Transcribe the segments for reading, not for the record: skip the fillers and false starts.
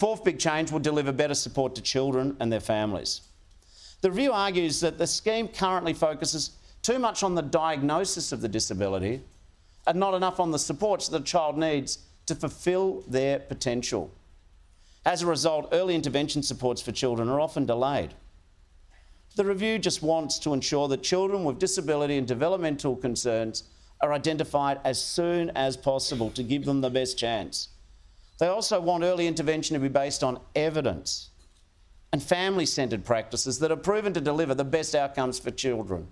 Fourth big change will deliver better support to children and their families. The review argues that the scheme currently focuses too much on the diagnosis of the disability and not enough on the supports that the child needs to fulfil their potential. As a result, early intervention supports for children are often delayed. The review just wants to ensure that children with disability and developmental concerns are identified as soon as possible to give them the best chance. They also want early intervention to be based on evidence and family-centred practices that are proven to deliver the best outcomes for children.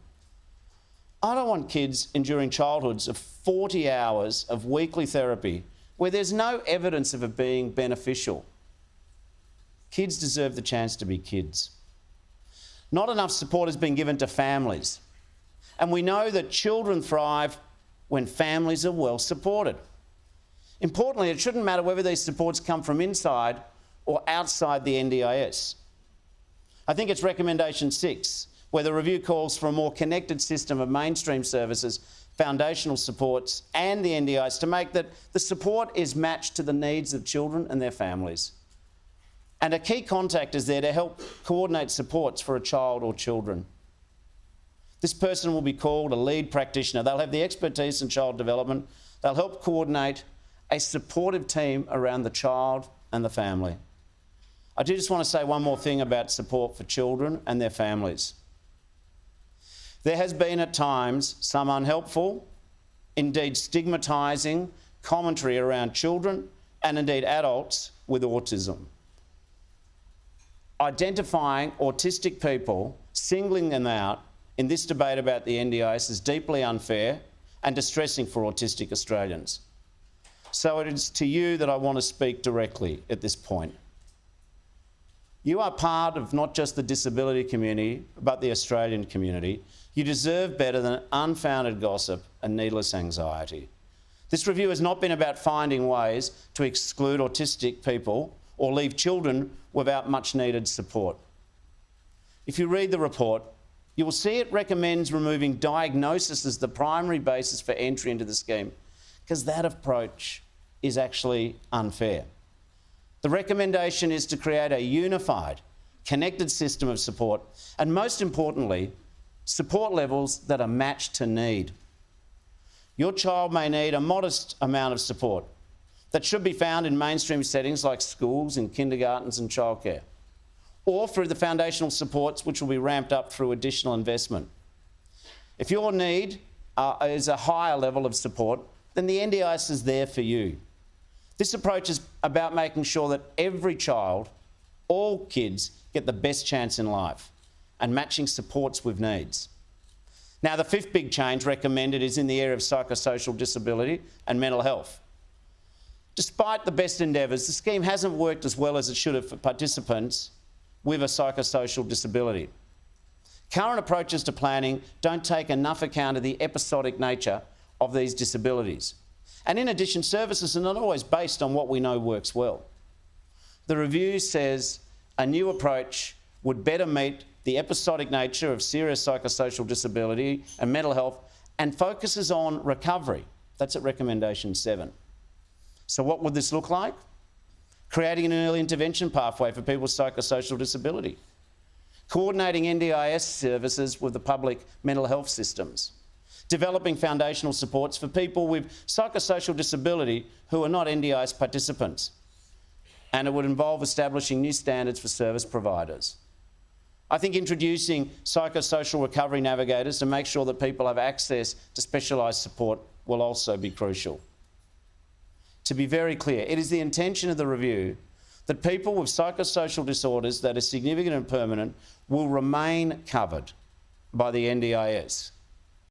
I don't want kids enduring childhoods of 40 hours of weekly therapy where there's no evidence of it being beneficial. Kids deserve the chance to be kids. Not enough support has been given to families, and we know that children thrive when families are well supported. Importantly, it shouldn't matter whether these supports come from inside or outside the NDIS. I think it's recommendation 6, where the review calls for a more connected system of mainstream services, foundational supports and the NDIS to make that the support is matched to the needs of children and their families. And a key contact is there to help coordinate supports for a child or children. This person will be called a lead practitioner. They'll have the expertise in child development. They'll help coordinate a supportive team around the child and the family. I do just want to say one more thing about support for children and their families. There has been at times some unhelpful, indeed stigmatising commentary around children and indeed adults with autism. Identifying autistic people, singling them out in this debate about the NDIS is deeply unfair and distressing for autistic Australians. So it is to you that I want to speak directly at this point. You are part of not just the disability community, but the Australian community. You deserve better than unfounded gossip and needless anxiety. This review has not been about finding ways to exclude autistic people or leave children without much needed support. If you read the report, you will see it recommends removing diagnosis as the primary basis for entry into the scheme, because that approach is actually unfair. The recommendation is to create a unified, connected system of support, and most importantly, support levels that are matched to need. Your child may need a modest amount of support that should be found in mainstream settings like schools and kindergartens and childcare, or through the foundational supports which will be ramped up through additional investment. If your need is a higher level of support, then the NDIS is there for you. This approach is about making sure that every child, all kids, get the best chance in life and matching supports with needs. Now, the fifth big change recommended is in the area of psychosocial disability and mental health. Despite the best endeavours, the scheme hasn't worked as well as it should have for participants with a psychosocial disability. Current approaches to planning don't take enough account of the episodic nature of these disabilities. And in addition, services are not always based on what we know works well. The review says a new approach would better meet the episodic nature of serious psychosocial disability and mental health and focuses on recovery. That's at recommendation 7. So what would this look like? Creating an early intervention pathway for people with psychosocial disability. Coordinating NDIS services with the public mental health systems. Developing foundational supports for people with psychosocial disability who are not NDIS participants. And it would involve establishing new standards for service providers. I think introducing psychosocial recovery navigators to make sure that people have access to specialised support will also be crucial. To be very clear, it is the intention of the review that people with psychosocial disorders that are significant and permanent will remain covered by the NDIS.